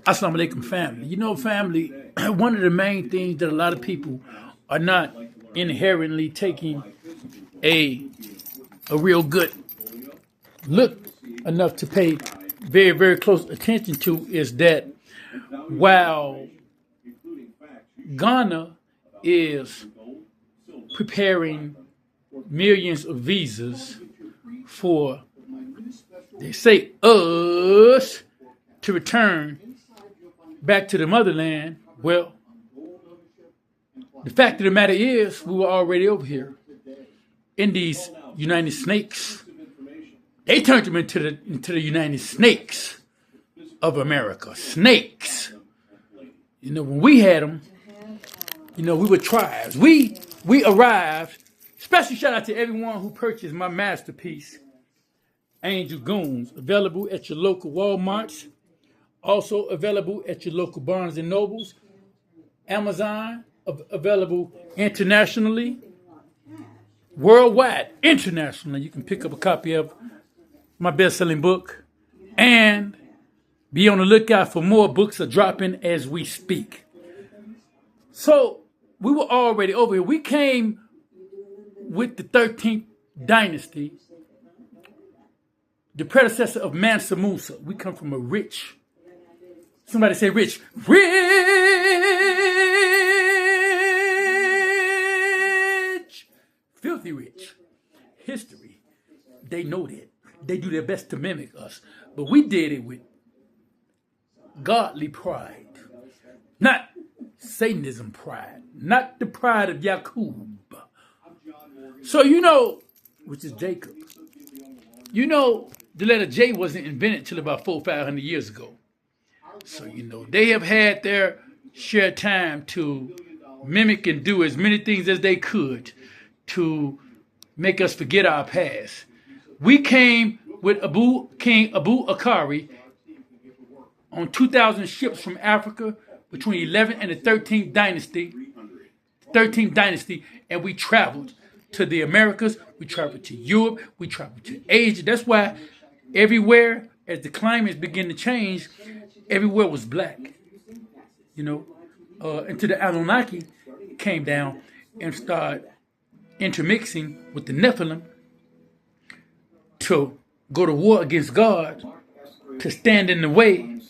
Assalamu alaikum, family. You know, family, one of the main things that a lot of people are not inherently taking a real good look enough to pay very, very close attention to is that while Ghana is preparing millions of visas for, they say, us to return back to the motherland, well, the fact of the matter is we were already over here in these United Snakes. They turned them into the United Snakes of America. Snakes. You know, when we had them, you know, we were tribes. We arrived. Special shout out to everyone who purchased my masterpiece, Angel Goons, available at your local Walmarts, also available at your local Barnes & Nobles, Amazon, available internationally, worldwide, internationally. You can pick up a copy of my best-selling book and be on the lookout for more books are dropping as we speak. So we were already over here. We came with the 13th dynasty, the predecessor of Mansa Musa. We come from a rich, somebody say rich, filthy rich history. They know that. They do their best to mimic us. But we did it with godly pride. Not Satanism pride. Not the pride of Yakub. So you know, which is Jacob. You know, the letter J wasn't invented until about 400-500 years ago. So, you know, they have had their share time to mimic and do as many things as they could to make us forget our past. We came with King Abu Akari on 2,000 ships from Africa between 11th and the 13th dynasty, and we traveled to the Americas, we traveled to Europe, we traveled to Asia. That's why everywhere, as the climates begin to change, everywhere was black. You know, until the Anunnaki came down and started intermixing with the Nephilim to go to war against God, to stand in the way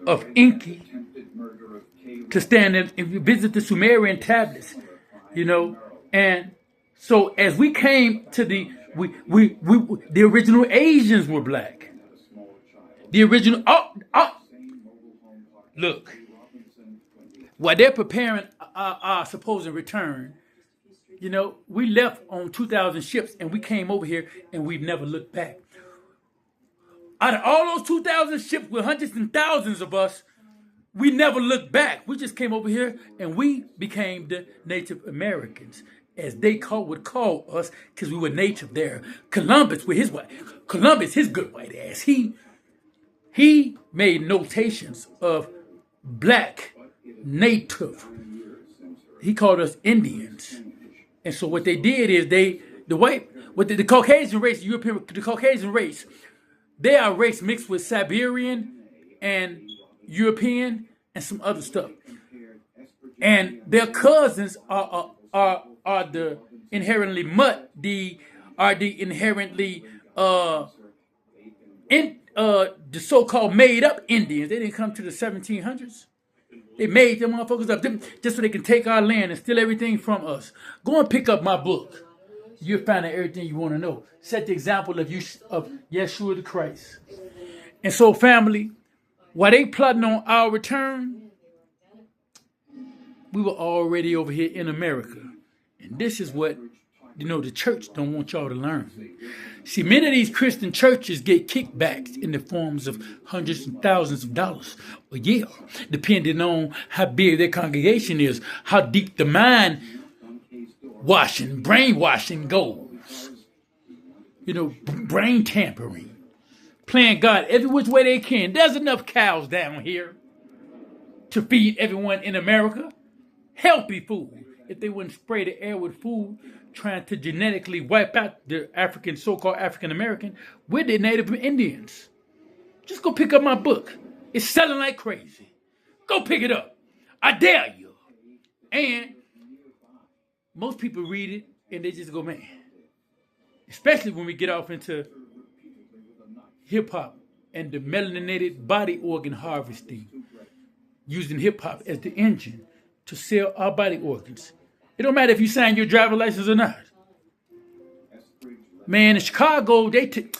of Enki, to stand and visit the Sumerian tablets, you know. And so as we came to the original Asians were black. The original, look, while they're preparing our supposed return, you know, we left on 2,000 ships and we came over here and we've never looked back. Out of all those 2,000 ships with hundreds and thousands of us, we never looked back. We just came over here and we became the Native Americans, as they would call us, because we were native there. Columbus, his good white ass, he made notations of black native. He called us Indians. And so what they did is the Caucasian race, the Caucasian race, they are a race mixed with Siberian and European and some other stuff. And their cousins are the inherently inherently the so-called made-up Indians. They didn't come to the 1700s. They made them motherfuckers up just so they can take our land and steal everything from us. Go and pick up my book. You'll find out everything you want to know. Set the example of Yeshua the Christ. And so, family, while they plotting on our return, we were already over here in America. And this is what, you know, the church don't want y'all to learn. See, many of these Christian churches get kickbacks in the forms of hundreds and thousands of dollars a year, depending on how big their congregation is, how deep the brainwashing goes. You know, brain tampering, playing God every which way they can. There's enough cows down here to feed everyone in America. Healthy food. If they wouldn't spray the air with food, trying to genetically wipe out the so-called African American, we're the Native Indians. Just go pick up my book. It's selling like crazy. Go pick it up. I dare you. And most people read it and they just go, man. Especially when we get off into hip hop and the melaninated body organ harvesting, using hip hop as the engine to sell our body organs. It don't matter if you sign your driver's license or not. Man, in Chicago,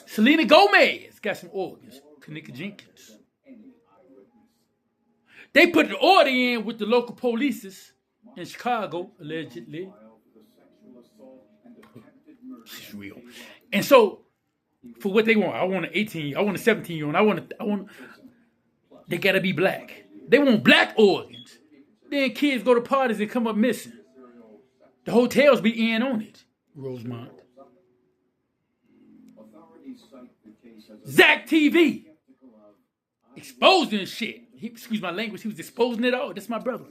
Selena Gomez got some organs. Kanika Jenkins. They put the order in with the local police in Chicago, allegedly. It's real. And so, for what they want, I want an 18, I want a 17-year-old, they gotta be black. They want black organs. Then kids go to parties and come up missing. The hotels be in on it. Rosemont. Zach TV. Exposing shit. Excuse my language, he was exposing it all. That's my brother.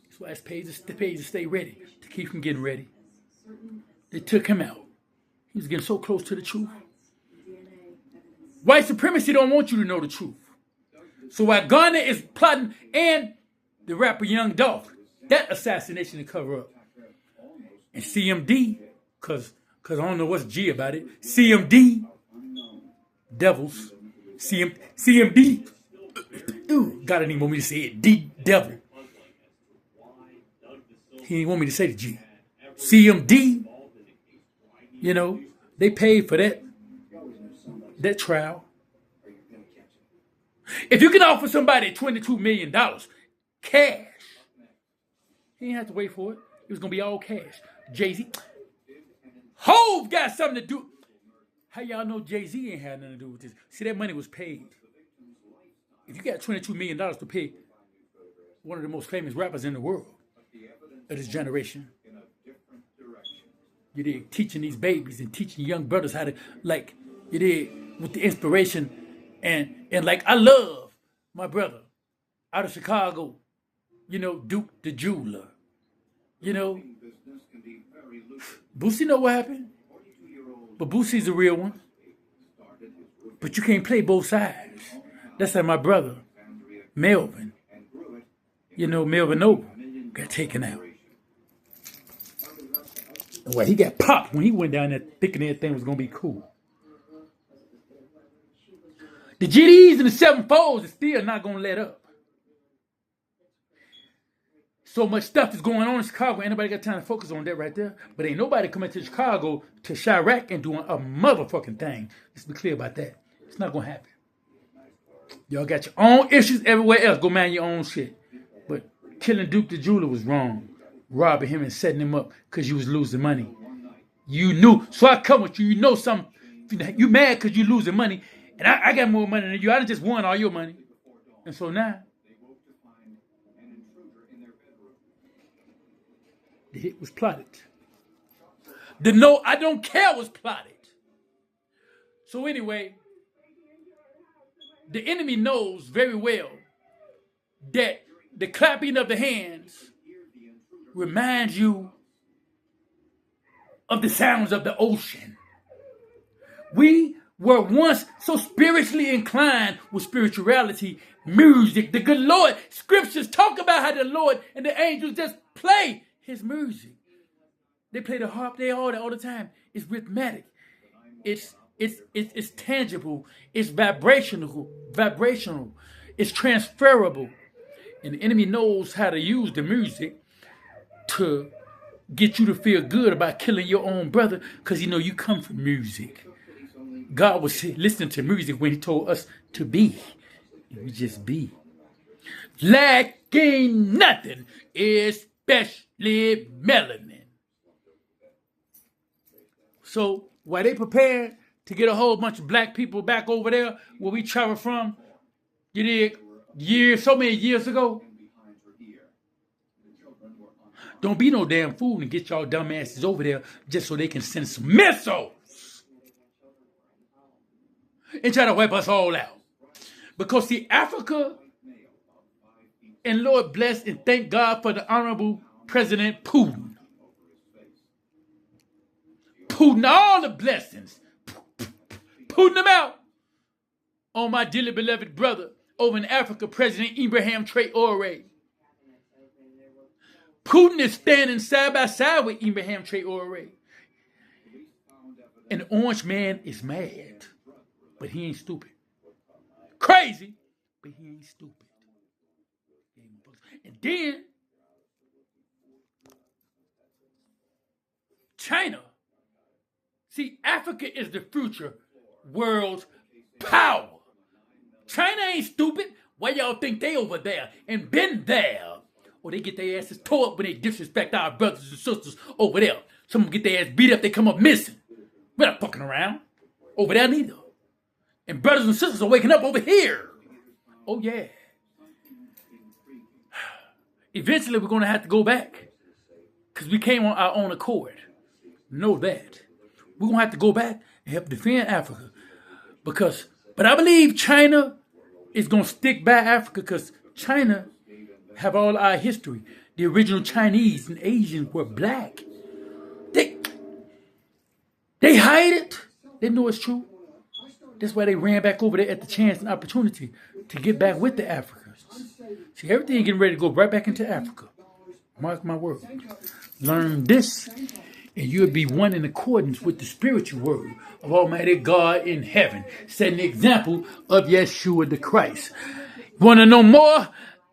That's why it's paid to stay ready, to keep him getting ready. They took him out. He was getting so close to the truth. White supremacy don't want you to know the truth. So while Garner is plotting and the rapper Young Dolph, that assassination to cover up. And CMD, because I don't know what's G about it, CMD, devils, CMD, God didn't even want me to say it, D, devil. He didn't want me to say the G. CMD, you know, they paid for that trial. If you can offer somebody $22 million cash, he didn't have to wait for it. It was going to be all cash. Jay-Z. Hove got something to do. How y'all know Jay-Z ain't had nothing to do with this? See, that money was paid. If you got $22 million to pay one of the most famous rappers in the world of this generation, you did teaching these babies and teaching young brothers how to, like, you did with the inspiration and like, I love my brother out of Chicago, you know, Duke the Jeweler. You know, Boosie know what happened, but Boosie's the real one. But you can't play both sides. That's like my brother, Melvin. You know, Melvin Noble got taken out. Well, he got popped when he went down there thinking everything was going to be cool. The GDs and the 7-4s is still not going to let up. So much stuff is going on in Chicago. Ain't nobody got time to focus on that right there. But ain't nobody coming to Chicago, to Chirac, and doing a motherfucking thing. Let's be clear about that. It's not going to happen. Y'all got your own issues everywhere else. Go man your own shit. But killing Duke the Jeweler was wrong. Robbing him and setting him up because you was losing money. You knew. So I come with you. You know something. You mad because you losing money. And I got more money than you. I done just won all your money. And so now, the hit was plotted. The no, I don't care was plotted. So anyway, the enemy knows very well that the clapping of the hands reminds you of the sounds of the ocean. We were once so spiritually inclined with spirituality, music, the good Lord. Scriptures talk about how the Lord and the angels just play his music. They play the harp, they all the time. It's rhythmic. It's tangible. It's vibrational. It's transferable. And the enemy knows how to use the music to get you to feel good about killing your own brother because you know you come from music. God was listening to music when he told us to be. We just be. Lacking nothing, especially melanin. So while they prepared to get a whole bunch of black people back over there where we traveled from, you did so many years ago, don't be no damn fool and get y'all dumb asses over there just so they can send some missiles and try to wipe us all out. Because see, Africa, and Lord bless and thank God for the Honorable President Putin. Putin all the blessings. Putin them out. on my dearly beloved brother over in Africa, President Ibrahim Traore. Putin is standing side by side with Ibrahim Traore. And the orange man is mad, but he ain't stupid. Crazy, but he ain't stupid. And then China. See, Africa is the future world's power. China ain't stupid. Why y'all think they over there and been there? Or they get their asses tore up when they disrespect our brothers and sisters over there. Some of them get their ass beat up, they come up missing. We're not fucking around over there neither. And brothers and sisters are waking up over here. Oh yeah. Eventually we're going to have to go back. Because we came on our own accord. Know that. We're going to have to go back and help defend Africa. But I believe China is going to stick by Africa because China have all our history. The original Chinese and Asians were black. They hide it. They know it's true. That's why they ran back over there at the chance and opportunity to get back with the Africans. See, everything getting ready to go right back into Africa. Mark my word. Learn this, and you'll be one in accordance with the spiritual word of Almighty God in heaven. Set an example of Yeshua the Christ. Want to know more?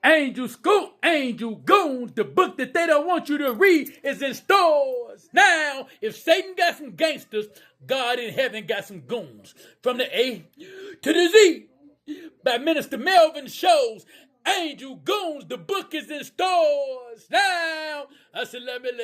Angel School, Angel Goons, the book that they don't want you to read is in stores. Now, if Satan got some gangsters, God in heaven got some goons. From the A to the Z, by Minister Melvin Shows, Angel Goons, the book is in stores. Now, assalamu alaikum.